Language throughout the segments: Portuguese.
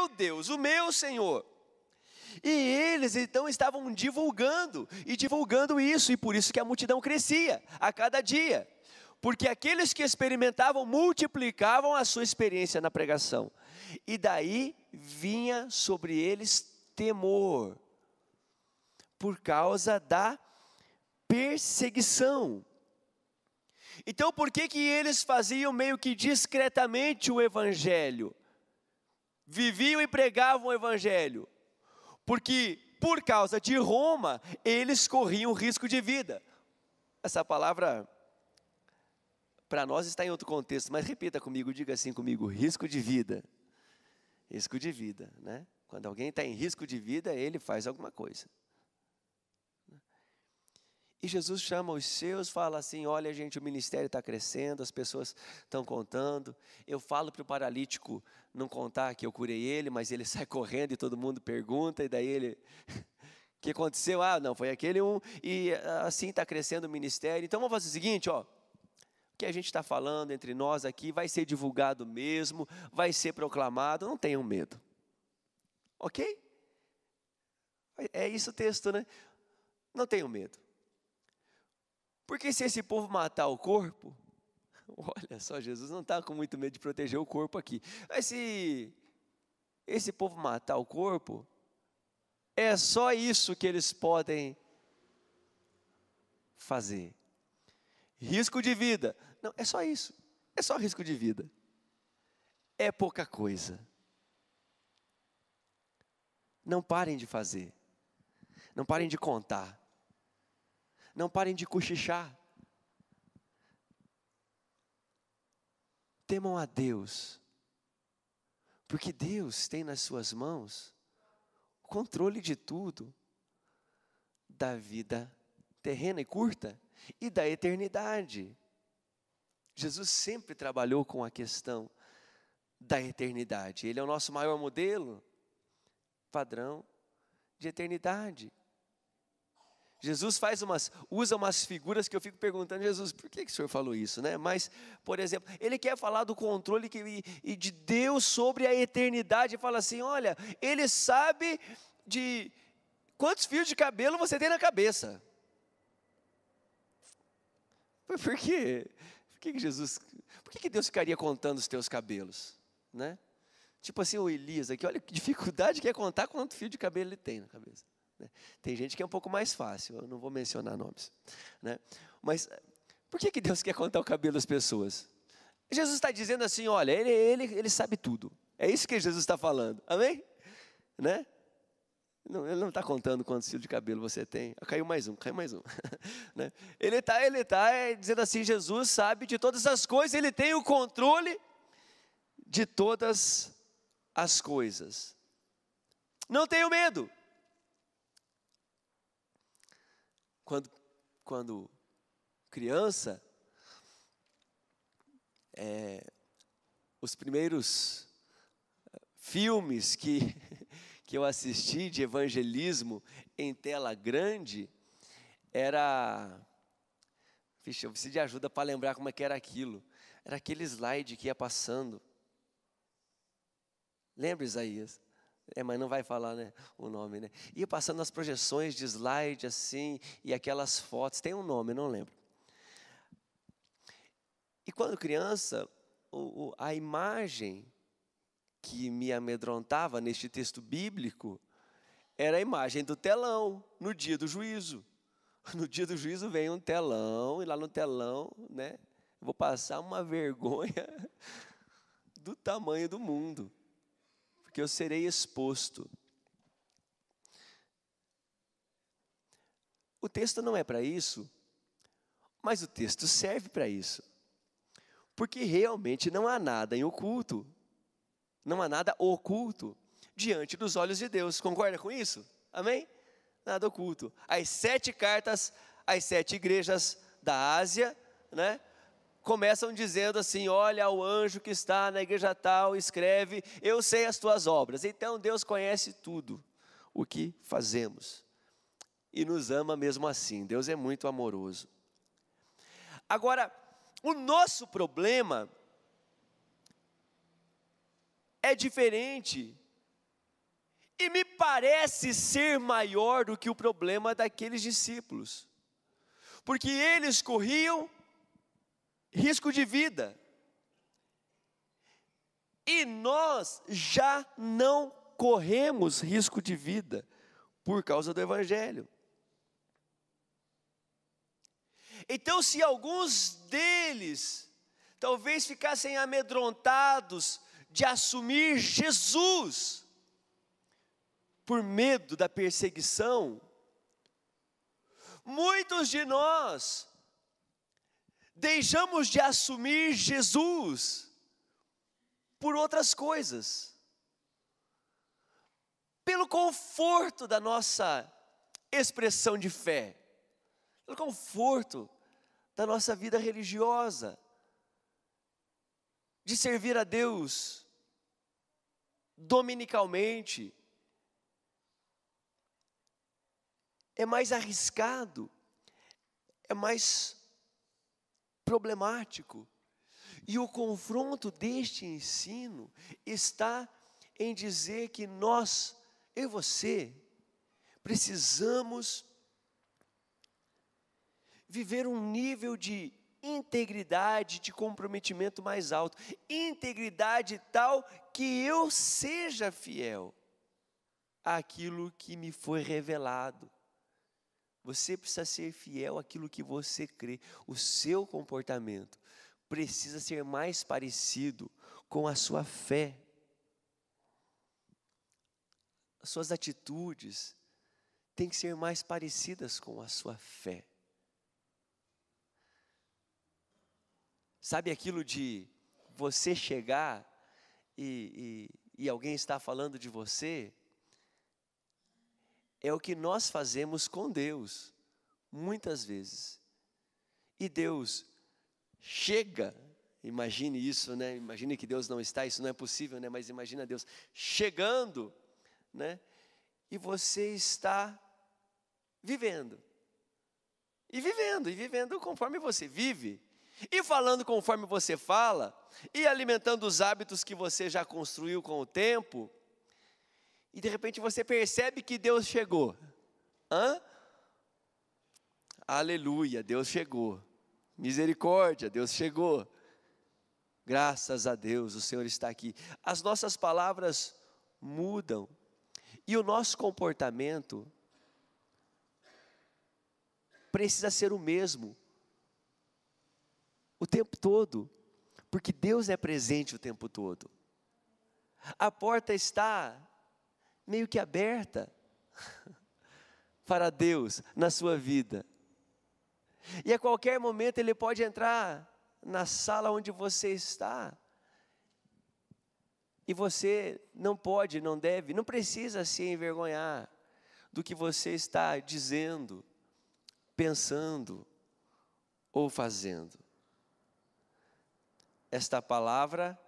meu Deus, o meu Senhor. E eles então estavam divulgando isso, e por isso que a multidão crescia a cada dia, porque aqueles que experimentavam multiplicavam a sua experiência na pregação, e daí vinha sobre eles temor, por causa da perseguição. Então por que eles faziam meio que discretamente o evangelho? Viviam e pregavam o evangelho, porque por causa de Roma, eles corriam risco de vida. Essa palavra, para nós está em outro contexto, mas repita comigo, diga assim comigo, risco de vida. Risco de vida, né? Quando alguém está em risco de vida, ele faz alguma coisa. E Jesus chama os seus, fala assim, olha gente, o ministério está crescendo, as pessoas estão contando. Eu falo para o paralítico não contar que eu curei ele, mas ele sai correndo e todo mundo pergunta, e daí ele, o que aconteceu? Ah, não, foi aquele um, e assim está crescendo o ministério. Então vamos fazer o seguinte, ó, o que a gente está falando entre nós aqui vai ser divulgado mesmo, vai ser proclamado, não tenham medo. Ok? É isso o texto, né? Não tenham medo. Porque se esse povo matar o corpo, olha só, Jesus não está com muito medo de proteger o corpo aqui. Mas se esse povo matar o corpo, é só isso que eles podem fazer. Risco de vida. Não, é só isso. É só risco de vida. É pouca coisa. Não parem de fazer. Não parem de contar. Não parem de cochichar. Temam a Deus, porque Deus tem nas suas mãos o controle de tudo, da vida terrena e curta e da eternidade. Jesus sempre trabalhou com a questão da eternidade. Ele é o nosso maior modelo, padrão de eternidade. Jesus usa umas figuras que eu fico perguntando, Jesus, por que o Senhor falou isso, né? Mas, por exemplo, ele quer falar do controle e de Deus sobre a eternidade, e fala assim, olha, ele sabe de quantos fios de cabelo você tem na cabeça. Por quê? Por que Deus ficaria contando os teus cabelos, né? Tipo assim, o Elias aqui, olha que dificuldade que é contar quanto fio de cabelo ele tem na cabeça. Tem gente que é um pouco mais fácil, eu não vou mencionar nomes, né? Mas por que Deus quer contar o cabelo das pessoas? Jesus está dizendo assim, olha, ele sabe tudo, é isso que Jesus está falando, amém? Né? Não, ele não está contando quantos fios de cabelo você tem, caiu mais um, né? Ele está dizendo assim, Jesus sabe de todas as coisas, ele tem o controle de todas as coisas. Não tenham medo. Quando criança, os primeiros filmes que eu assisti de evangelismo em tela grande, eu preciso de ajuda para lembrar como é que era aquilo. Era aquele slide que ia passando. Lembra, Isaías? Mas não vai falar, né, o nome, né? Ia passando as projeções de slide assim, e aquelas fotos, tem um nome, não lembro. E quando criança, a imagem que me amedrontava neste texto bíblico era a imagem do telão, no dia do juízo. No dia do juízo vem um telão, e lá no telão, né, eu vou passar uma vergonha do tamanho do mundo. Que eu serei exposto. O texto não é para isso, mas o texto serve para isso. Porque realmente não há nada em oculto, não há nada oculto diante dos olhos de Deus. Concorda com isso? Amém? Nada oculto. As 7 cartas, as 7 igrejas da Ásia, né? Começam dizendo assim, olha, ao anjo que está na igreja tal, escreve, eu sei as tuas obras. Então Deus conhece tudo o que fazemos e nos ama mesmo assim. Deus é muito amoroso. Agora, o nosso problema é diferente E me parece ser maior do que o problema daqueles discípulos, porque eles corriam risco de vida, e nós já não corremos risco de vida por causa do Evangelho. Então, se alguns deles talvez ficassem amedrontados de assumir Jesus, por medo da perseguição, muitos de nós deixamos de assumir Jesus por outras coisas, pelo conforto da nossa expressão de fé, pelo conforto da nossa vida religiosa, de servir a Deus dominicalmente. É mais arriscado, é mais problemático. E o confronto deste ensino está em dizer que nós, eu e você, precisamos viver um nível de integridade, de comprometimento mais alto. Integridade tal que eu seja fiel àquilo que me foi revelado. Você precisa ser fiel àquilo que você crê. O seu comportamento precisa ser mais parecido com a sua fé. As suas atitudes têm que ser mais parecidas com a sua fé. Sabe aquilo de você chegar e alguém está falando de você? É o que nós fazemos com Deus, muitas vezes. E Deus chega, imagine isso, né? Imagine que Deus não está, isso não é possível, né? Mas imagina Deus chegando, né? E você está vivendo. E vivendo conforme você vive. E falando conforme você fala, e alimentando os hábitos que você já construiu com o tempo. E de repente você percebe que Deus chegou. Aleluia, Deus chegou. Misericórdia, Deus chegou. Graças a Deus, o Senhor está aqui. As nossas palavras mudam. E o nosso comportamento precisa ser o mesmo o tempo todo, porque Deus é presente o tempo todo. A porta está meio que aberta para Deus na sua vida. E a qualquer momento Ele pode entrar na sala onde você está. E você não pode, não deve, não precisa se envergonhar do que você está dizendo, pensando ou fazendo. Esta palavra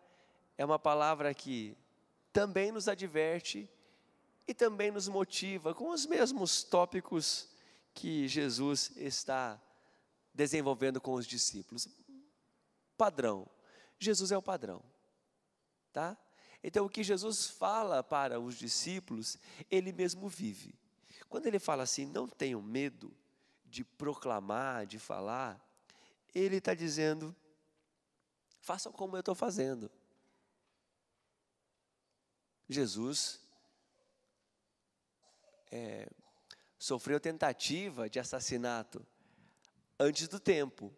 é uma palavra que também nos adverte e também nos motiva com os mesmos tópicos que Jesus está desenvolvendo com os discípulos. Padrão. Jesus é o padrão, tá? Então o que Jesus fala para os discípulos, Ele mesmo vive. Quando Ele fala assim, não tenham medo de proclamar, de falar, Ele está dizendo, façam como eu estou fazendo. Jesus sofreu tentativa de assassinato antes do tempo.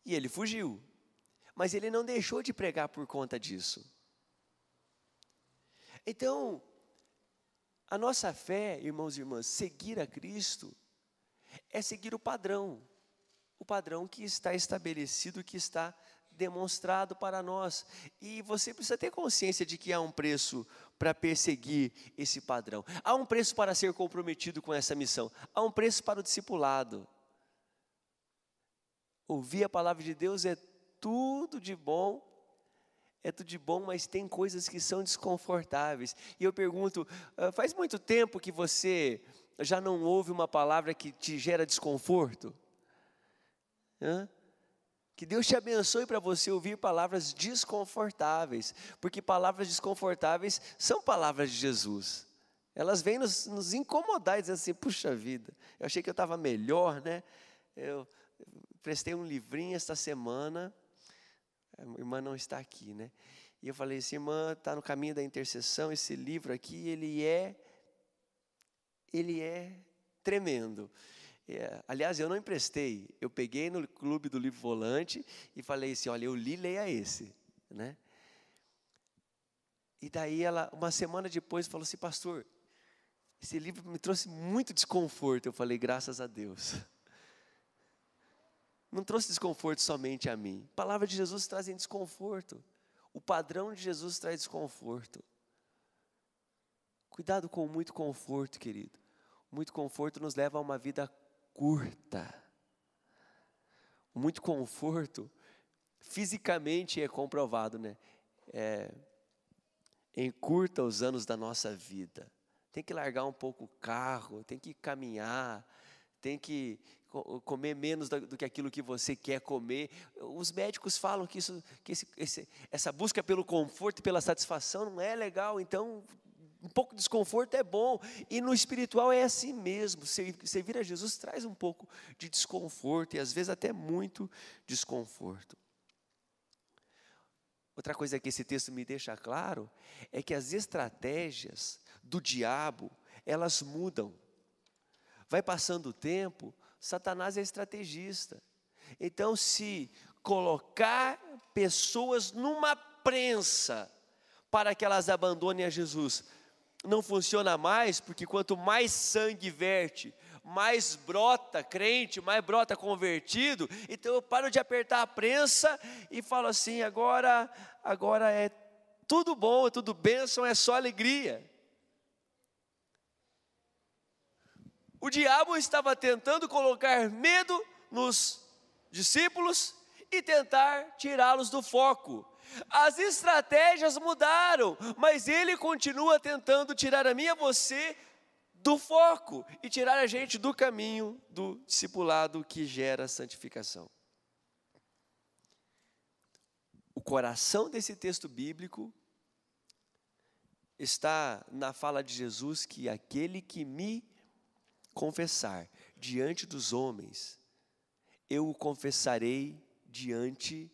E ele fugiu. Mas ele não deixou de pregar por conta disso. Então, a nossa fé, irmãos e irmãs, seguir a Cristo, é seguir o padrão que está estabelecido, que está demonstrado para nós. E você precisa ter consciência de que há um preço para perseguir esse padrão. Há um preço para ser comprometido com essa missão. Há um preço para o discipulado. Ouvir a palavra de Deus é tudo de bom, mas tem coisas que são desconfortáveis. E eu pergunto, faz muito tempo que você já não ouve uma palavra que te gera desconforto? Que Deus te abençoe para você ouvir palavras desconfortáveis, porque palavras desconfortáveis são palavras de Jesus. Elas vêm nos incomodar, dizendo assim, puxa vida, eu achei que eu estava melhor, né? Eu prestei um livrinho esta semana, a irmã não está aqui, né? E eu falei assim, irmã, está no caminho da intercessão, esse livro aqui, ele é tremendo. Aliás, eu não emprestei, eu peguei no clube do livro volante e falei assim, olha, eu li, leia esse, né? E daí ela, uma semana depois, falou assim, pastor, esse livro me trouxe muito desconforto. Eu falei, graças a Deus. Não trouxe desconforto somente a mim. A palavra de Jesus traz desconforto. O padrão de Jesus traz desconforto. Cuidado com muito conforto, querido. Muito conforto nos leva a uma vida curta. Muito conforto, fisicamente é comprovado, né? Encurta os anos da nossa vida. Tem que largar um pouco o carro, tem que caminhar, tem que comer menos do que aquilo que você quer comer. Os médicos falam que essa busca pelo conforto e pela satisfação não é legal, então um pouco de desconforto é bom. E no espiritual é assim mesmo, servir a Jesus traz um pouco de desconforto e às vezes até muito desconforto. Outra coisa que esse texto me deixa claro é que as estratégias do diabo, elas mudam. Vai passando o tempo, Satanás é estrategista. Então, se colocar pessoas numa prensa para que elas abandonem a Jesus, não funciona mais, porque quanto mais sangue verte, mais brota crente, mais brota convertido. Então eu paro de apertar a prensa e falo assim, agora é tudo bom, é tudo bênção, é só alegria. O diabo estava tentando colocar medo nos discípulos e tentar tirá-los do foco. As estratégias mudaram, mas ele continua tentando tirar a mim e a você do foco e tirar a gente do caminho do discipulado que gera santificação. O coração desse texto bíblico está na fala de Jesus que aquele que me confessar diante dos homens, eu o confessarei diante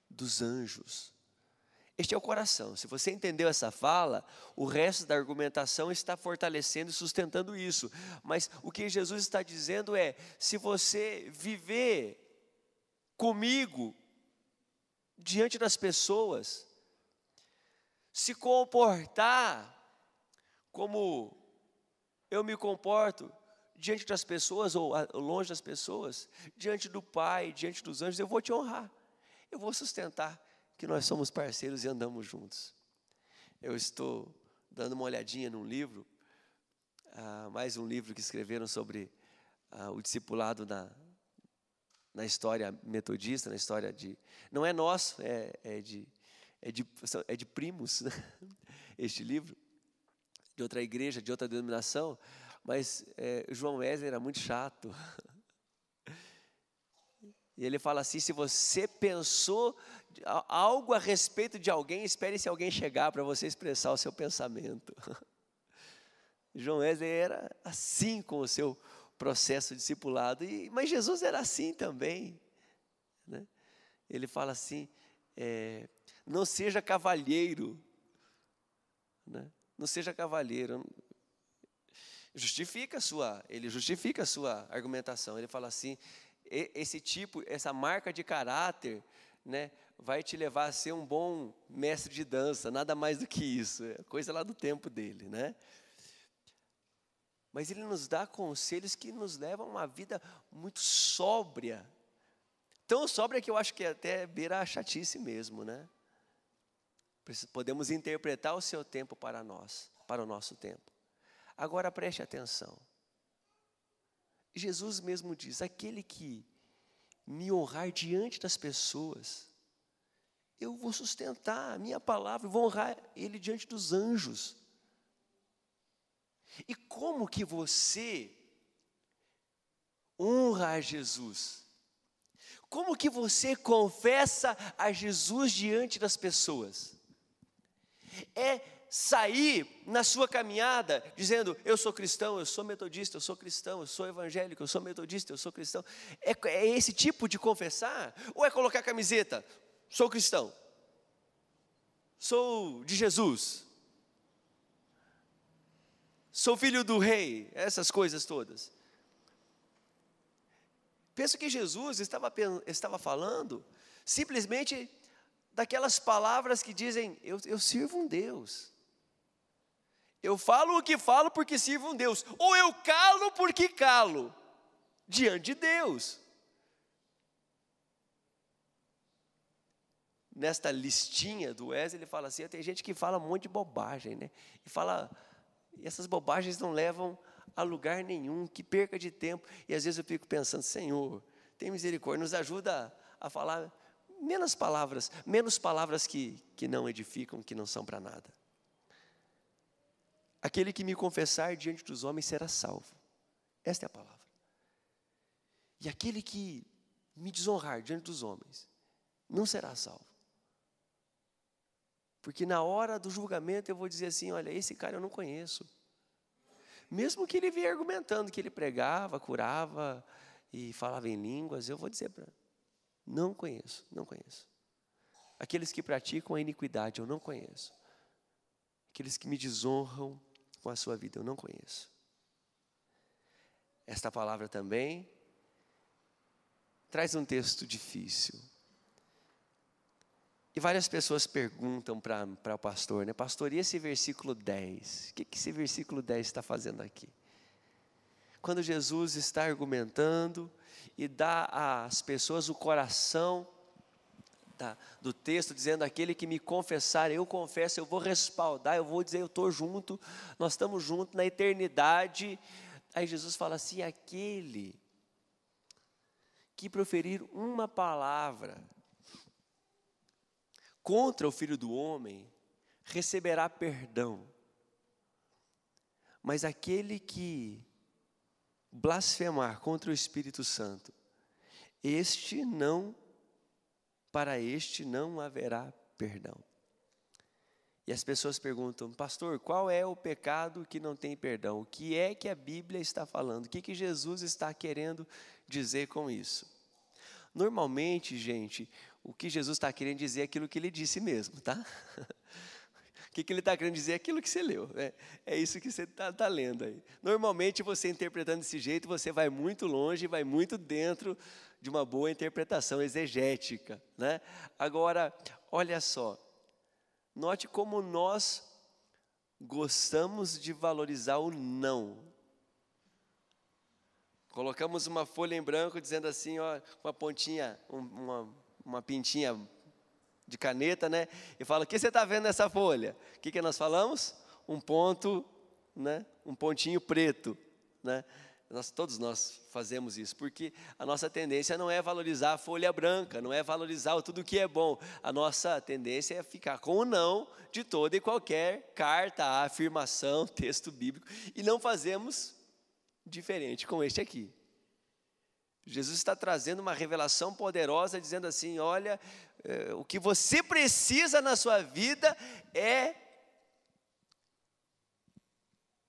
dos anjos. Este é o coração. Se você entendeu essa fala, o resto da argumentação está fortalecendo e sustentando isso. Mas o que Jesus está dizendo é, se você viver comigo diante das pessoas, se comportar como eu me comporto diante das pessoas ou longe das pessoas, diante do Pai, diante dos anjos, eu vou te honrar. Eu vou sustentar que nós somos parceiros e andamos juntos. Eu estou dando uma olhadinha num livro, mais um livro que escreveram sobre o discipulado na história metodista, na história de... Não é nosso, é de primos, né? Este livro, de outra igreja, de outra denominação, mas João Wesley era muito chato. E ele fala assim, se você pensou algo a respeito de alguém, espere se alguém chegar para você expressar o seu pensamento. João Wesley era assim com o seu processo discipulado, mas Jesus era assim também, né? Ele fala assim, não seja cavalheiro, né? Não seja cavalheiro. Ele justifica a sua argumentação. Ele fala assim, esse tipo, essa marca de caráter, né, vai te levar a ser um bom mestre de dança, nada mais do que isso, é coisa lá do tempo dele, né? Mas ele nos dá conselhos que nos levam a uma vida muito sóbria, tão sóbria que eu acho que até beira a chatice mesmo, né? Podemos interpretar o seu tempo para nós, para o nosso tempo. Agora preste atenção. Jesus mesmo diz, aquele que me honrar diante das pessoas, eu vou sustentar a minha palavra, vou honrar ele diante dos anjos. E como que você honra a Jesus? Como que você confessa a Jesus diante das pessoas? É sair na sua caminhada dizendo, eu sou cristão, eu sou metodista, eu sou cristão, eu sou evangélico, eu sou metodista, eu sou cristão. É esse tipo de confessar? Ou é colocar a camiseta, sou cristão, sou de Jesus, sou filho do rei, essas coisas todas. Penso que Jesus estava falando simplesmente daquelas palavras que dizem, eu sirvo um Deus. Eu falo o que falo porque sirvo um Deus. Ou eu calo porque calo diante de Deus. Nesta listinha do Wesley, ele fala assim, tem gente que fala um monte de bobagem, né? E essas bobagens não levam a lugar nenhum, que perca de tempo. E às vezes eu fico pensando, Senhor, tem misericórdia, nos ajuda a falar menos palavras que não edificam, que não são para nada. Aquele que me confessar diante dos homens será salvo. Esta é a palavra. E aquele que me desonrar diante dos homens não será salvo. Porque na hora do julgamento eu vou dizer assim, olha, esse cara eu não conheço. Mesmo que ele venha argumentando que ele pregava, curava e falava em línguas, eu vou dizer para ele, não conheço. Aqueles que praticam a iniquidade eu não conheço. Aqueles que me desonram com a sua vida eu não conheço. Esta palavra também traz um texto difícil. E várias pessoas perguntam para o pastor, né? Pastor, e esse versículo 10? O que esse versículo 10 está fazendo aqui? Quando Jesus está argumentando e dá às pessoas o coração do texto, dizendo, aquele que me confessar, eu confesso, eu vou respaldar, eu vou dizer, eu estou junto, nós estamos juntos na eternidade. Aí Jesus fala assim, aquele que proferir uma palavra contra o Filho do Homem, receberá perdão. Mas aquele que blasfemar contra o Espírito Santo, para este não haverá perdão. E as pessoas perguntam, pastor, qual é o pecado que não tem perdão? O que é que a Bíblia está falando? O que Jesus está querendo dizer com isso? Normalmente, gente, o que Jesus está querendo dizer é aquilo que ele disse mesmo, tá? O que ele está querendo dizer é aquilo que você leu, né? É isso que você está lendo aí. Normalmente, você interpretando desse jeito, você vai muito longe, vai muito dentro de uma boa interpretação exegética, né? Agora, olha só, note como nós gostamos de valorizar o não. Colocamos uma folha em branco dizendo assim, ó, uma pontinha, uma pintinha de caneta, né? E fala, o que você está vendo nessa folha? O que nós falamos? Um ponto, né? Um pontinho preto, né? Todos nós fazemos isso, porque a nossa tendência não é valorizar a folha branca, não é valorizar tudo o que é bom. A nossa tendência é ficar com o não de toda e qualquer carta, afirmação, texto bíblico, e não fazemos diferente com este aqui. Jesus está trazendo uma revelação poderosa, dizendo assim, olha, o que você precisa na sua vida é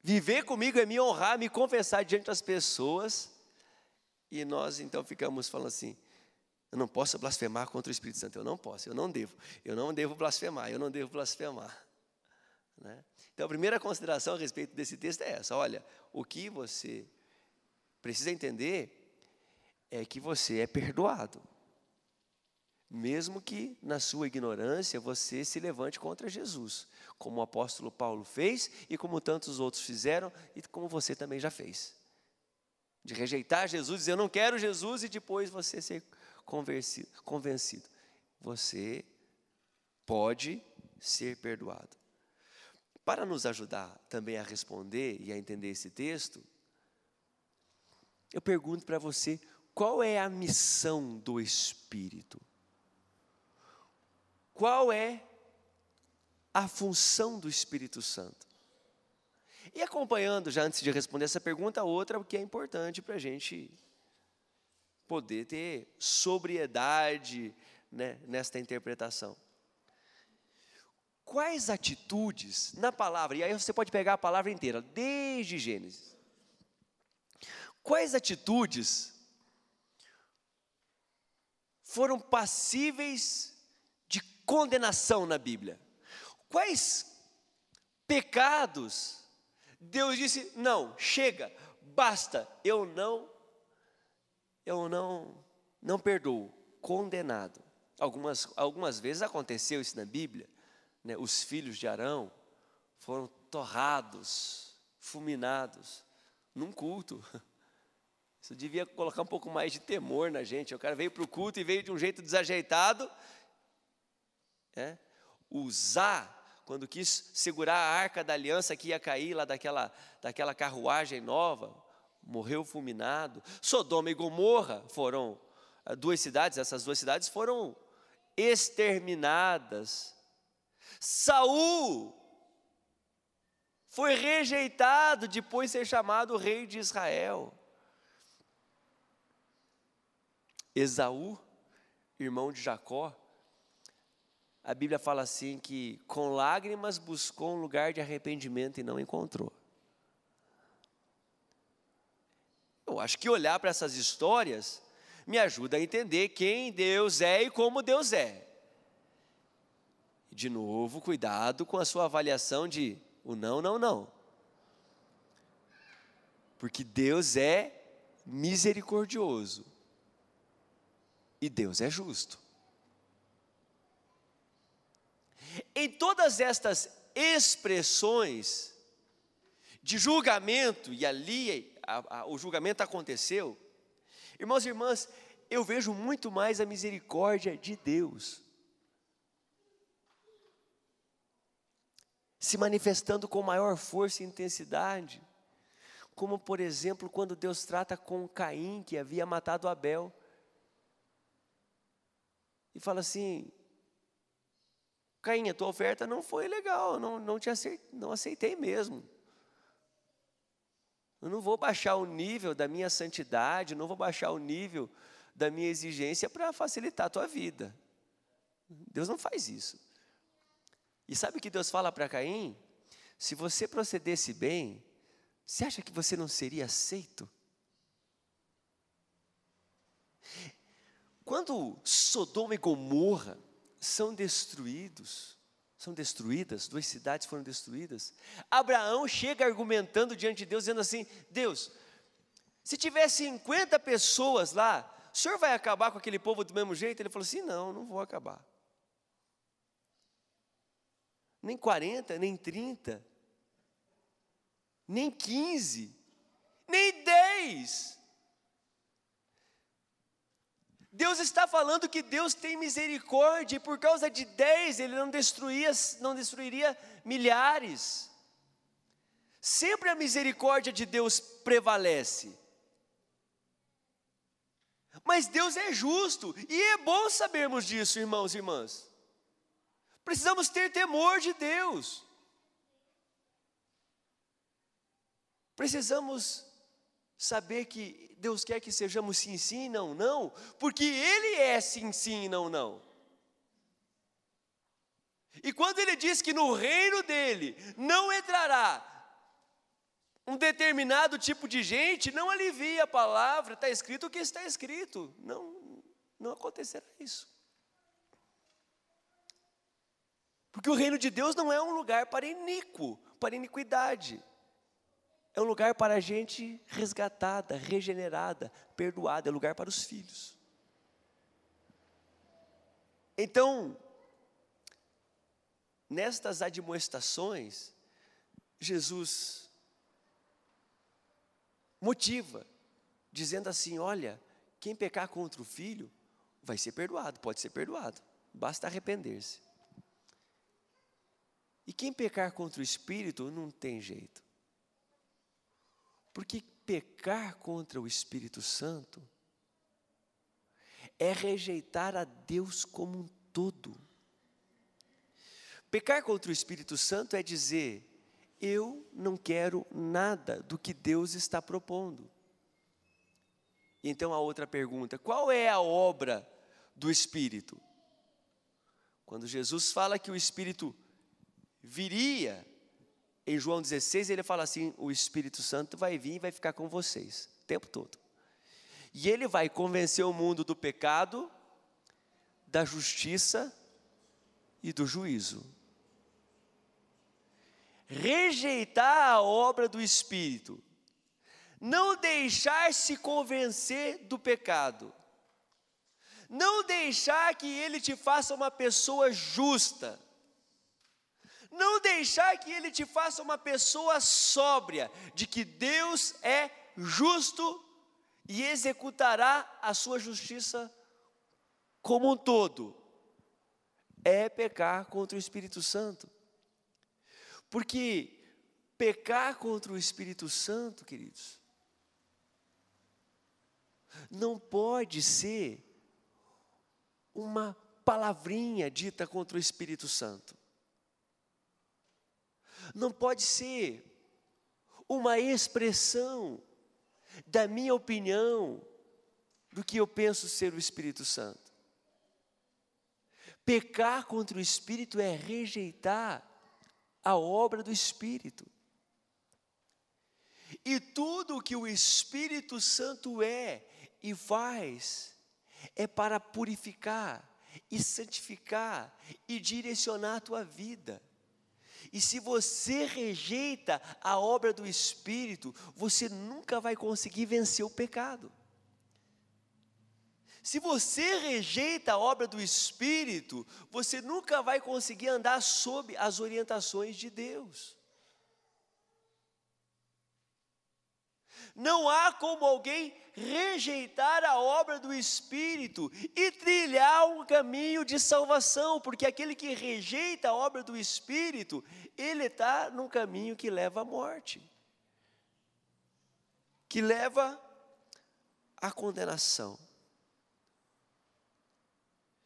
viver comigo, é me honrar, me confessar diante das pessoas. E nós então ficamos falando assim, eu não posso blasfemar contra o Espírito Santo, eu não posso, eu não devo blasfemar, né? Então a primeira consideração a respeito desse texto é essa, olha, o que você precisa entender é que você é perdoado, mesmo que na sua ignorância você se levante contra Jesus, como o apóstolo Paulo fez e como tantos outros fizeram e como você também já fez, de rejeitar Jesus, dizer eu não quero Jesus e depois você ser convencido. Você pode ser perdoado. Para nos ajudar também a responder e a entender esse texto, eu pergunto para você, qual é a missão do Espírito? Qual é a função do Espírito Santo? E acompanhando, já antes de responder essa pergunta, outra que é importante para a gente poder ter sobriedade, né, nesta interpretação. quais atitudes na palavra, e aí você pode pegar a palavra inteira, desde Gênesis, quais atitudes foram passíveis de condenação na Bíblia? Quais pecados Deus disse, não, chega, basta, eu não perdoo, condenado. Algumas vezes aconteceu isso na Bíblia, né? Os filhos de Arão foram torrados, fulminados, num culto. Isso devia colocar um pouco mais de temor na gente. O cara veio para o culto e veio de um jeito desajeitado. Uzá, quando quis segurar a arca da aliança que ia cair lá daquela carruagem nova, morreu fulminado. Sodoma e Gomorra foram duas cidades, essas duas cidades foram exterminadas. Saul foi rejeitado depois de ser chamado rei de Israel. Esaú, irmão de Jacó, a Bíblia fala assim que com lágrimas buscou um lugar de arrependimento e não encontrou. Eu acho que olhar para essas histórias me ajuda a entender quem Deus é e como Deus é. De novo, cuidado com a sua avaliação de o não. Porque Deus é misericordioso e Deus é justo. Em todas estas expressões de julgamento, e ali o julgamento aconteceu, irmãos e irmãs, eu vejo muito mais a misericórdia de Deus se manifestando com maior força e intensidade, como por exemplo, quando Deus trata com Caim, que havia matado Abel, e fala assim: Caim, a tua oferta não foi legal, não aceitei mesmo. Eu não vou baixar o nível da minha santidade, não vou baixar o nível da minha exigência para facilitar a tua vida. Deus não faz isso. E sabe o que Deus fala para Caim? Se você procedesse bem, você acha que você não seria aceito? Quando Sodoma e Gomorra são destruídas, duas cidades foram destruídas, Abraão chega argumentando diante de Deus, dizendo assim: Deus, se tiver 50 pessoas lá, o Senhor vai acabar com aquele povo do mesmo jeito? Ele falou assim: não vou acabar. Nem 40, nem 30, nem 15, nem 10. Deus está falando que Deus tem misericórdia, e por causa de 10 Ele não destruiria milhares. Sempre a misericórdia de Deus prevalece. Mas Deus é justo, e é bom sabermos disso, irmãos e irmãs. Precisamos ter temor de Deus. Precisamos saber que Deus quer que sejamos sim, sim, não, não, porque Ele é sim, sim, não, não. E quando Ele diz que no reino dEle não entrará um determinado tipo de gente, não alivia a palavra, está escrito o que está escrito, não acontecerá isso. Porque o reino de Deus não é um lugar para iniquidade. É um lugar para a gente resgatada, regenerada, perdoada, é lugar para os filhos. Então, nestas admoestações, Jesus motiva, dizendo assim: olha, quem pecar contra o filho, vai ser perdoado, pode ser perdoado, basta arrepender-se. E quem pecar contra o Espírito, não tem jeito. Porque pecar contra o Espírito Santo é rejeitar a Deus como um todo. Pecar contra o Espírito Santo é dizer: eu não quero nada do que Deus está propondo. Então a outra pergunta: qual é a obra do Espírito? Quando Jesus fala que o Espírito viria, em João 16 ele fala assim, o Espírito Santo vai vir e vai ficar com vocês, o tempo todo. E ele vai convencer o mundo do pecado, da justiça e do juízo. Rejeitar a obra do Espírito, não deixar-se convencer do pecado, não deixar que ele te faça uma pessoa justa, não deixar que ele te faça uma pessoa sóbria, de que Deus é justo e executará a sua justiça como um todo, é pecar contra o Espírito Santo. Porque pecar contra o Espírito Santo, queridos, não pode ser uma palavrinha dita contra o Espírito Santo. Não pode ser uma expressão da minha opinião, do que eu penso ser o Espírito Santo. Pecar contra o Espírito é rejeitar a obra do Espírito. E tudo o que o Espírito Santo é e faz, é para purificar, e santificar, e direcionar a tua vida. E se você rejeita a obra do Espírito, você nunca vai conseguir vencer o pecado. Se você rejeita a obra do Espírito, você nunca vai conseguir andar sob as orientações de Deus. Não há como alguém rejeitar a obra do Espírito e trilhar um caminho de salvação, porque aquele que rejeita a obra do Espírito, ele está num caminho que leva à morte, que leva à condenação,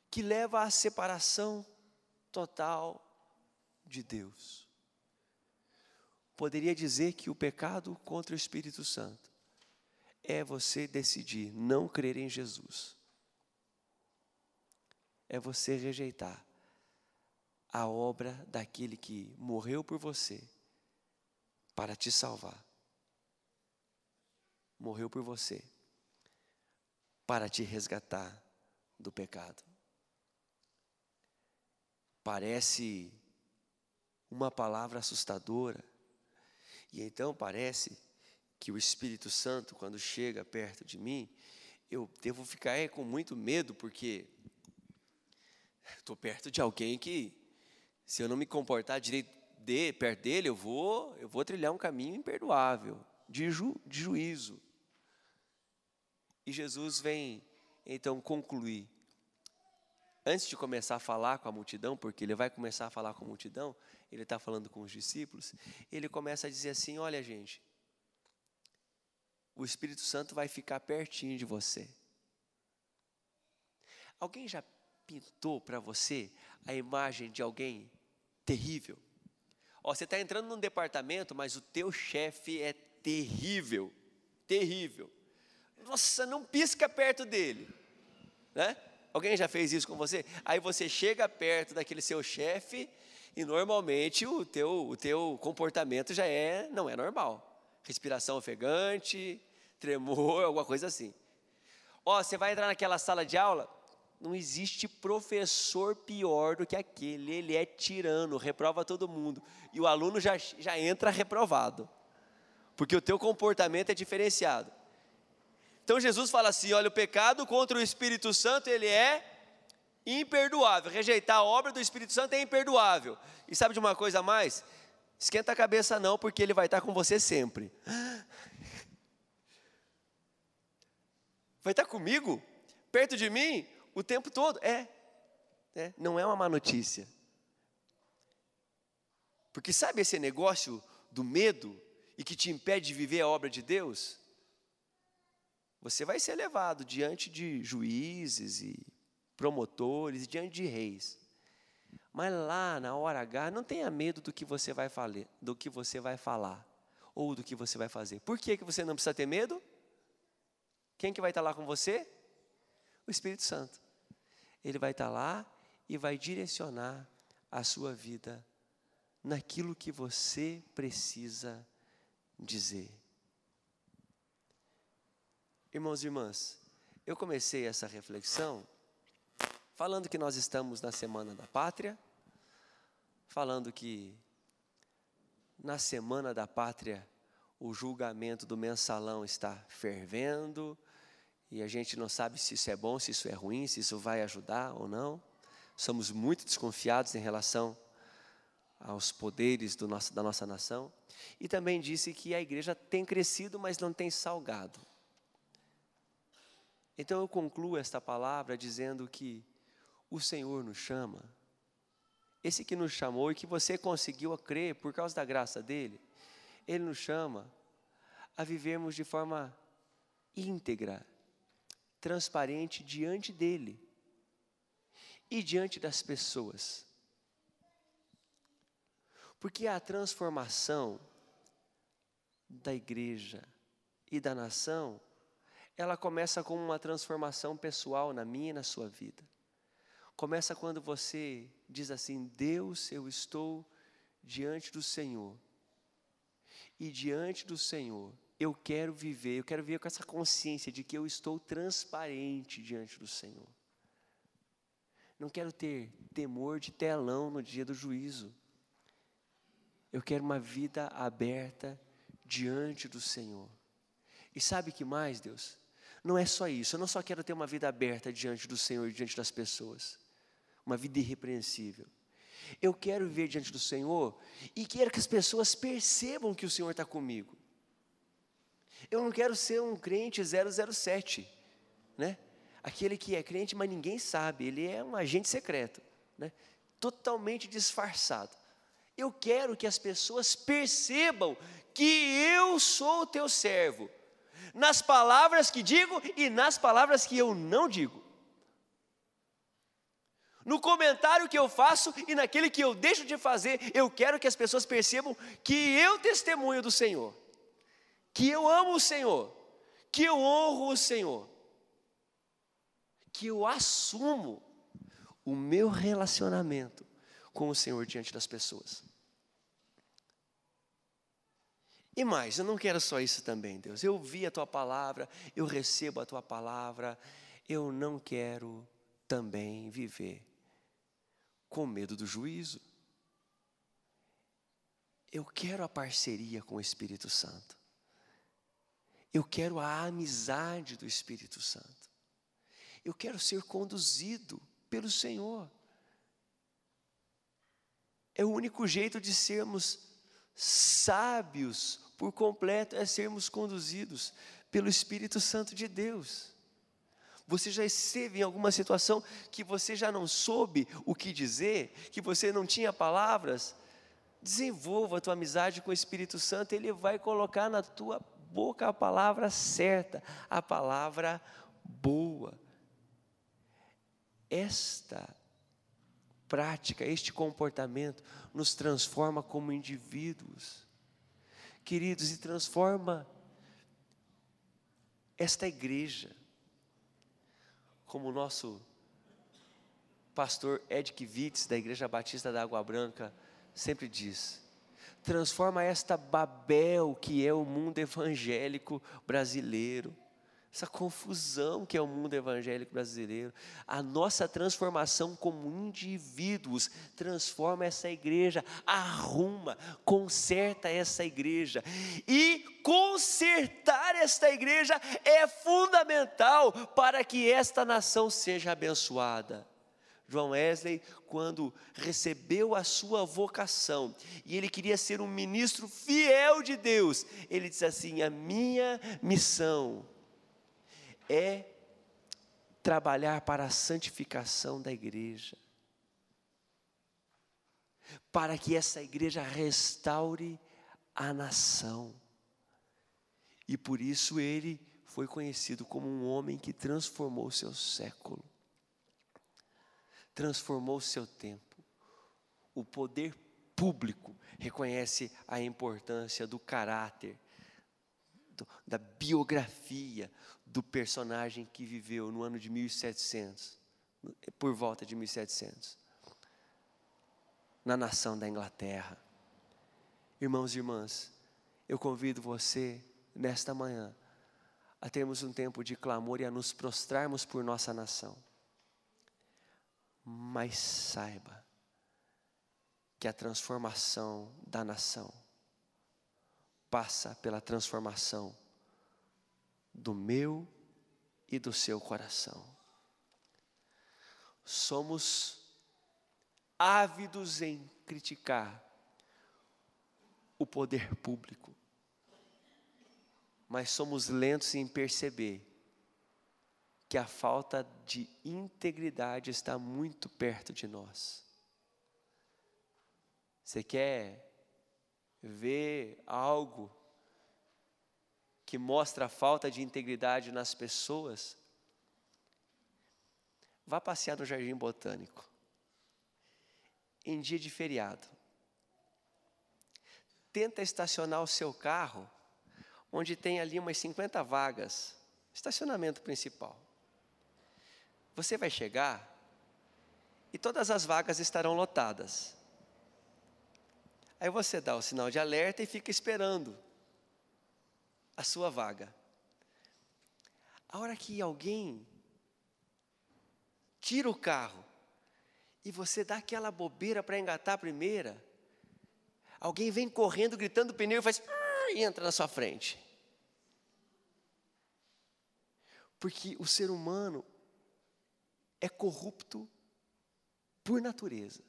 que leva à separação total de Deus. Poderia dizer que o pecado contra o Espírito Santo é você decidir não crer em Jesus. É você rejeitar a obra daquele que morreu por você para te salvar. Morreu por você para te resgatar do pecado. Parece uma palavra assustadora, e então parece que o Espírito Santo, quando chega perto de mim, eu devo ficar com muito medo, porque estou perto de alguém que, se eu não me comportar direito perto dele, eu vou trilhar um caminho imperdoável, de juízo. E Jesus vem, então, concluir. Antes de começar a falar com a multidão, porque ele vai começar a falar com a multidão, ele está falando com os discípulos, ele começa a dizer assim, olha gente, o Espírito Santo vai ficar pertinho de você. Alguém já pintou para você a imagem de alguém terrível? Você está entrando num departamento, mas o teu chefe é terrível, terrível. Nossa, não pisca perto dele, né? Alguém já fez isso com você? Aí você chega perto daquele seu chefe e normalmente o teu comportamento já não é normal. Respiração ofegante, tremor, alguma coisa assim. Você vai entrar naquela sala de aula, não existe professor pior do que aquele, ele é tirano, reprova todo mundo. E o aluno já entra reprovado, porque o teu comportamento é diferenciado. Então Jesus fala assim, olha, o pecado contra o Espírito Santo, ele é imperdoável. Rejeitar a obra do Espírito Santo é imperdoável. E sabe de uma coisa a mais? Esquenta a cabeça não, porque ele vai estar com você sempre. Vai estar comigo? Perto de mim? O tempo todo? Não é uma má notícia. Porque sabe esse negócio do medo e que te impede de viver a obra de Deus? Você vai ser levado diante de juízes e promotores, diante de reis. Mas lá, na hora H, não tenha medo do que você vai falar, ou do que você vai fazer. Por que você não precisa ter medo? Quem que vai estar lá com você? O Espírito Santo. Ele vai estar lá e vai direcionar a sua vida naquilo que você precisa dizer. Irmãos e irmãs, eu comecei essa reflexão falando que nós estamos na Semana da Pátria, falando que na Semana da Pátria o julgamento do mensalão está fervendo, e a gente não sabe se isso é bom, se isso é ruim, se isso vai ajudar ou não. Somos muito desconfiados em relação aos poderes da nossa nação. E também disse que a igreja tem crescido, mas não tem salgado. Então eu concluo esta palavra dizendo que o Senhor nos chama, esse que nos chamou e que você conseguiu crer por causa da graça dele, ele nos chama a vivermos de forma íntegra, transparente diante dele e diante das pessoas. Porque a transformação da igreja e da nação, ela começa com uma transformação pessoal na minha e na sua vida. Começa quando você diz assim: Deus, eu estou diante do Senhor. E diante do Senhor, eu quero viver com essa consciência de que eu estou transparente diante do Senhor. Não quero ter temor de telão no dia do juízo. Eu quero uma vida aberta diante do Senhor. E sabe o que mais, Deus? Não é só isso, eu não só quero ter uma vida aberta diante do Senhor e diante das pessoas, uma vida irrepreensível. Eu quero viver diante do Senhor e quero que as pessoas percebam que o Senhor está comigo. Eu não quero ser um crente 007, né? Aquele que é crente, mas ninguém sabe, ele é um agente secreto, né? Totalmente disfarçado. Eu quero que as pessoas percebam que eu sou o teu servo, nas palavras que digo e nas palavras que eu não digo, no comentário que eu faço e naquele que eu deixo de fazer. Eu quero que as pessoas percebam que eu testemunho do Senhor, que eu amo o Senhor, que eu honro o Senhor, que eu assumo o meu relacionamento com o Senhor diante das pessoas. E mais, eu não quero só isso também, Deus. Eu ouvi a tua palavra, eu recebo a tua palavra. Eu não quero também viver com medo do juízo. Eu quero a parceria com o Espírito Santo. Eu quero a amizade do Espírito Santo. Eu quero ser conduzido pelo Senhor. É o único jeito de sermos sábios por completo, é sermos conduzidos pelo Espírito Santo de Deus. Você já esteve em alguma situação que você já não soube o que dizer, que você não tinha palavras? Desenvolva a tua amizade com o Espírito Santo, ele vai colocar na tua boca a palavra certa, a palavra boa. Esta prática, este comportamento nos transforma como indivíduos, queridos, e transforma esta igreja, como o nosso pastor Ed Kivitz, da Igreja Batista da Água Branca, sempre diz: transforma esta Babel que é o mundo evangélico brasileiro, essa confusão que é o mundo evangélico brasileiro. A nossa transformação como indivíduos transforma essa igreja, arruma, conserta essa igreja. E consertar esta igreja é fundamental para que esta nação seja abençoada. João Wesley, quando recebeu a sua vocação, e ele queria ser um ministro fiel de Deus, ele disse assim: a minha missão é trabalhar para a santificação da igreja, para que essa igreja restaure a nação. E por isso ele foi conhecido como um homem que transformou o seu século, transformou o seu tempo. O poder público reconhece a importância do caráter, da biografia do personagem que viveu no ano de 1700, por volta de 1700, na nação da Inglaterra. Irmãos e irmãs, eu convido você, nesta manhã, a termos um tempo de clamor e a nos prostrarmos por nossa nação. Mas saiba que a transformação da nação passa pela transformação do meu e do seu coração. Somos ávidos em criticar o poder público, mas somos lentos em perceber que a falta de integridade está muito perto de nós. Você quer ver algo que mostra a falta de integridade nas pessoas? Vá passear no Jardim Botânico, em dia de feriado. Tenta estacionar o seu carro, onde tem ali umas 50 vagas, estacionamento principal. Você vai chegar e todas as vagas estarão lotadas. Aí você dá o sinal de alerta e fica esperando a sua vaga. A hora que alguém tira o carro e você dá aquela bobeira para engatar a primeira, alguém vem correndo, gritando o pneu e faz e entra na sua frente. Porque o ser humano é corrupto por natureza.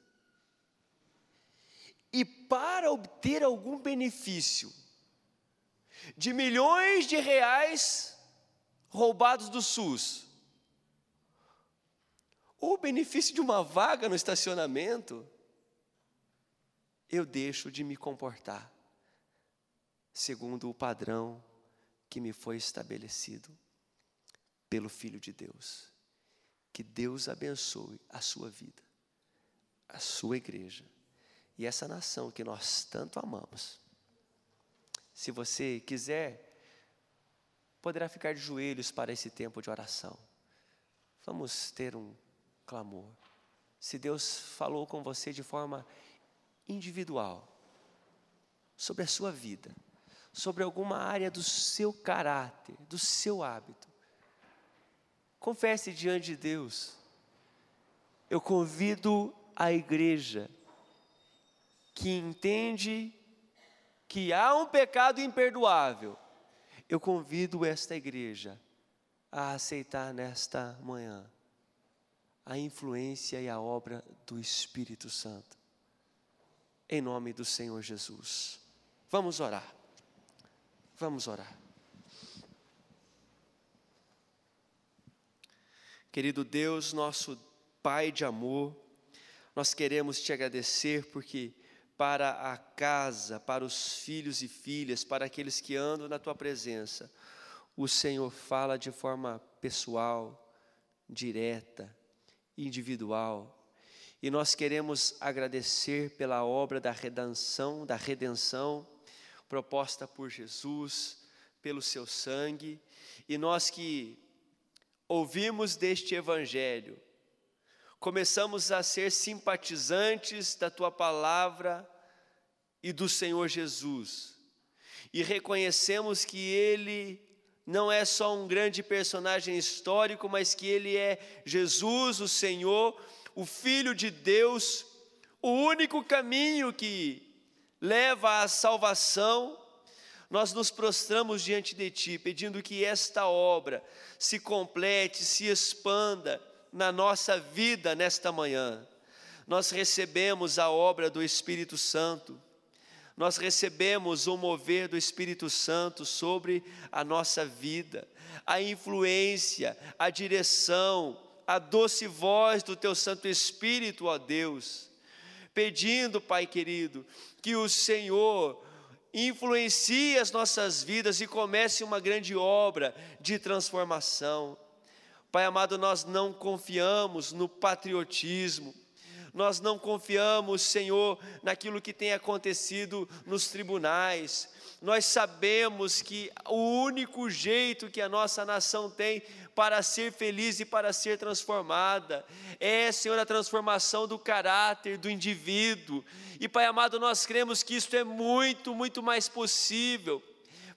E para obter algum benefício de milhões de reais roubados do SUS, ou o benefício de uma vaga no estacionamento, eu deixo de me comportar segundo o padrão que me foi estabelecido pelo Filho de Deus. Que Deus abençoe a sua vida, a sua igreja e essa nação que nós tanto amamos. Se você quiser, poderá ficar de joelhos para esse tempo de oração. Vamos ter um clamor. Se Deus falou com você de forma individual, sobre a sua vida, sobre alguma área do seu caráter, do seu hábito, confesse diante de Deus. Eu convido a igreja que entende que há um pecado imperdoável, eu convido esta igreja a aceitar nesta manhã a influência e a obra do Espírito Santo, em nome do Senhor Jesus. Vamos orar, vamos orar. Querido Deus, nosso Pai de amor, nós queremos te agradecer porque para a casa, para os filhos e filhas, para aqueles que andam na tua presença, o Senhor fala de forma pessoal, direta, individual. E nós queremos agradecer pela obra da redenção proposta por Jesus, pelo seu sangue, e nós que ouvimos deste evangelho, começamos a ser simpatizantes da tua palavra e do Senhor Jesus, e reconhecemos que Ele não é só um grande personagem histórico, mas que Ele é Jesus, o Senhor, o Filho de Deus, o único caminho que leva à salvação. Nós nos prostramos diante de Ti, pedindo que esta obra se complete, se expanda na nossa vida nesta manhã. Nós recebemos a obra do Espírito Santo, nós recebemos o mover do Espírito Santo sobre a nossa vida, a influência, a direção, a doce voz do Teu Santo Espírito, ó Deus, pedindo, Pai querido, que o Senhor influencie as nossas vidas e comece uma grande obra de transformação. Pai amado, nós não confiamos no patriotismo, Nós não confiamos, Senhor, naquilo que tem acontecido nos tribunais. Nós sabemos que o único jeito que a nossa nação tem para ser feliz e para ser transformada é, Senhor, a transformação do caráter do indivíduo. E, Pai amado, nós cremos que isso é muito, muito mais possível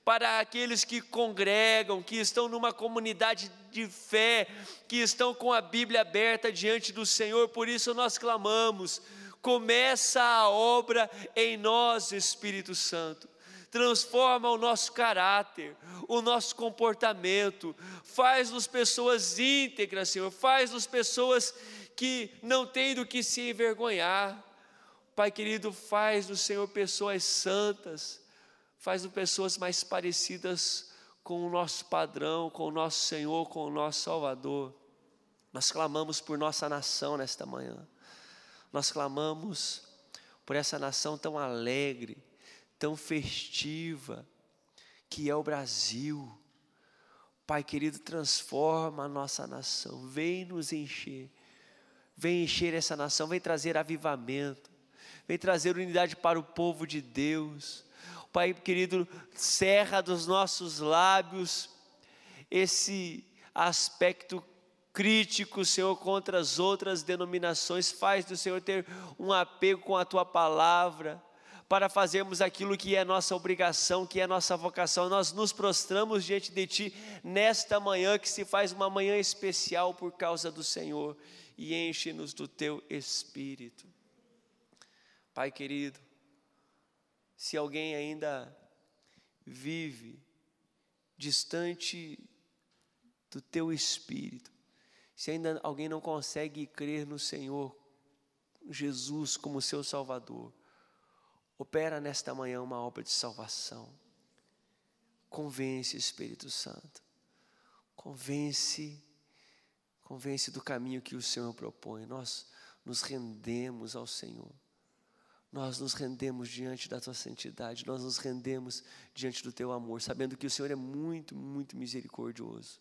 para aqueles que congregam, que estão numa comunidade de fé, que estão com a Bíblia aberta diante do Senhor. Por isso nós clamamos: começa a obra em nós, Espírito Santo. Transforma o nosso caráter, o nosso comportamento, faz-nos pessoas íntegras, Senhor, faz-nos pessoas que não têm do que se envergonhar. Pai querido, faz-nos, Senhor, pessoas santas, faz-nos pessoas mais parecidas com o nosso padrão, com o nosso Senhor, com o nosso Salvador. Nós clamamos por nossa nação nesta manhã, nós clamamos por essa nação tão alegre, tão festiva, que é o Brasil. Pai querido, transforma a nossa nação, vem nos encher, vem encher essa nação, vem trazer avivamento, vem trazer unidade para o povo de Deus. Pai querido, cerra dos nossos lábios esse aspecto crítico, Senhor, contra as outras denominações. Faz do Senhor ter um apego com a Tua palavra, para fazermos aquilo que é nossa obrigação, que é nossa vocação. Nós nos prostramos diante de Ti nesta manhã, que se faz uma manhã especial por causa do Senhor, e enche-nos do Teu Espírito. Pai querido, se alguém ainda vive distante do Teu Espírito, se ainda alguém não consegue crer no Senhor Jesus como seu Salvador, opera nesta manhã uma obra de salvação. Convence, Espírito Santo, convence do caminho que o Senhor propõe. Nós nos rendemos ao Senhor, nós nos rendemos diante da Tua santidade, nós nos rendemos diante do Teu amor, sabendo que o Senhor é muito, muito misericordioso.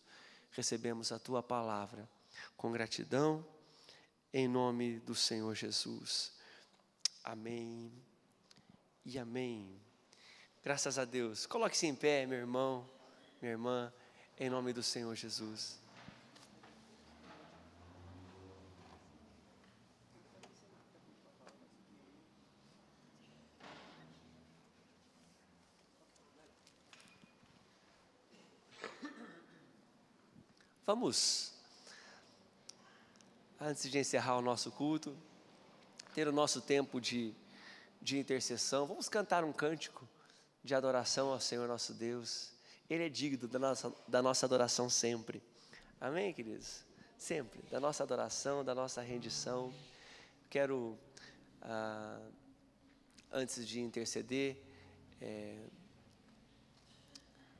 Recebemos a Tua palavra com gratidão, em nome do Senhor Jesus. Amém e amém. Graças a Deus. Coloque-se em pé, meu irmão, minha irmã, em nome do Senhor Jesus. Vamos, antes de encerrar o nosso culto, ter o nosso tempo de intercessão. Vamos cantar um cântico de adoração ao Senhor nosso Deus. Ele é digno da nossa adoração sempre. Amém, queridos? Sempre, da nossa adoração, da nossa rendição. Quero, antes de interceder,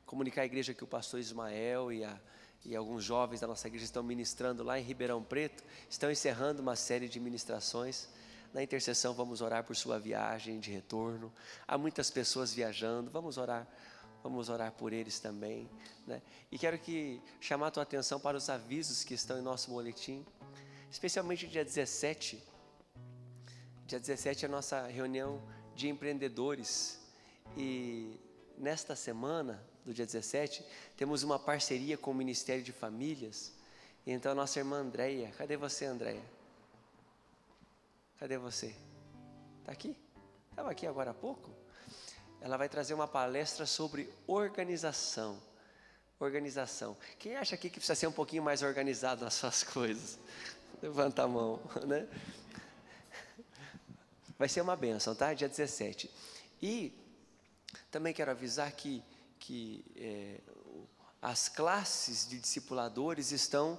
comunicar à igreja que o pastor Ismael e alguns jovens da nossa igreja estão ministrando lá em Ribeirão Preto, estão encerrando uma série de ministrações. Na intercessão vamos orar por sua viagem de retorno. Há muitas pessoas viajando, vamos orar por eles também, né? E quero chamar a tua atenção para os avisos que estão em nosso boletim, especialmente dia 17. Dia 17 é a nossa reunião de empreendedores, e nesta semana do dia 17, temos uma parceria com o Ministério de Famílias. Então a nossa irmã Andréia, cadê você, Andréia? Cadê você? Está aqui? Estava aqui agora há pouco. Ela vai trazer uma palestra sobre organização. Quem acha aqui que precisa ser um pouquinho mais organizado nas suas coisas? Levanta a mão, né? Vai ser uma bênção, tá? Dia 17. E também quero avisar que as classes de discipuladores estão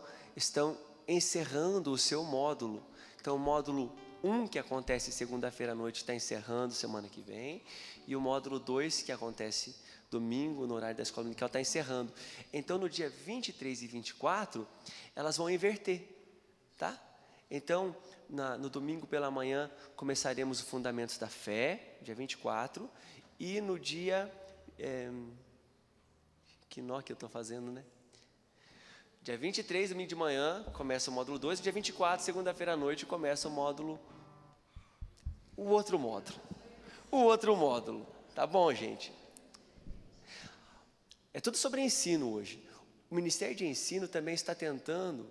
encerrando o seu módulo. Então, o módulo 1, que acontece segunda-feira à noite, está encerrando semana que vem. E o módulo 2, que acontece domingo, no horário da escola dominical, está encerrando. Então, no dia 23 e 24, elas vão inverter, tá? Então, no domingo pela manhã, começaremos os Fundamentos da Fé, dia 24. E no dia... que nó que eu estou fazendo, né? Dia 23, domingo de manhã, começa o módulo 2. Dia 24, segunda-feira à noite, começa o módulo o outro módulo. O outro módulo. Tá bom, gente? É tudo sobre ensino hoje. O Ministério de Ensino também está tentando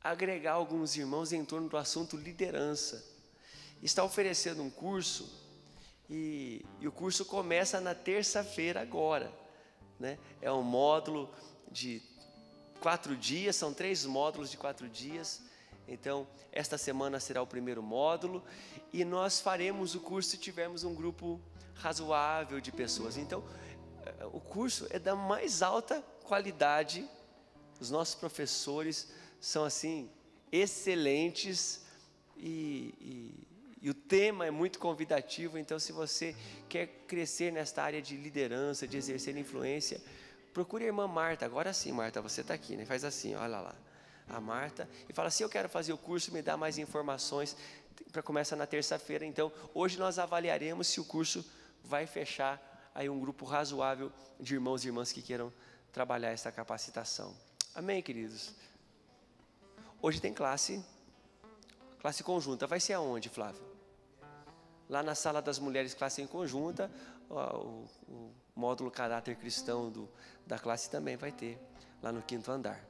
agregar alguns irmãos em torno do assunto liderança. Está oferecendo um curso e o curso começa na terça-feira agora, né? É um módulo de 4 dias, são 3 módulos de 4 dias. Então, esta semana será o primeiro módulo e nós faremos o curso se tivermos um grupo razoável de pessoas. Então, o curso é da mais alta qualidade. Os nossos professores são assim excelentes e o tema é muito convidativo. Então, se você quer crescer nesta área de liderança, de exercer influência, procure a irmã Marta. Agora sim, Marta, você está aqui, né? Faz assim, olha lá, a Marta, e fala assim: eu quero fazer o curso, me dá mais informações. Para começar na terça-feira. Então, hoje nós avaliaremos se o curso vai fechar aí um grupo razoável de irmãos e irmãs que queiram trabalhar essa capacitação. Amém, queridos? Hoje tem classe conjunta. Vai ser aonde, Flávio? Lá na sala das mulheres, classe em conjunta. O módulo caráter cristão da classe também vai ter, lá no 5º andar.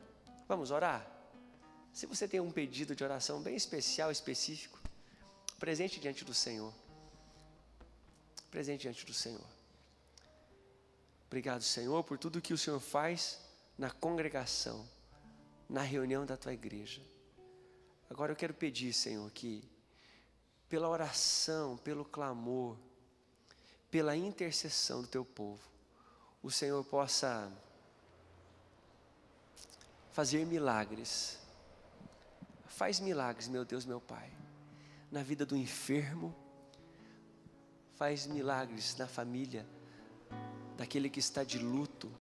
Vamos orar? Se você tem um pedido de oração bem especial, específico, presente diante do Senhor. Presente diante do Senhor. Obrigado, Senhor, por tudo que o Senhor faz na congregação, na reunião da Tua igreja. Agora eu quero pedir, Senhor, que pela oração, pelo clamor, pela intercessão do Teu povo, o Senhor possa fazer milagres. Faz milagres, meu Deus, meu Pai, na vida do enfermo. Faz milagres na família daquele que está de luto.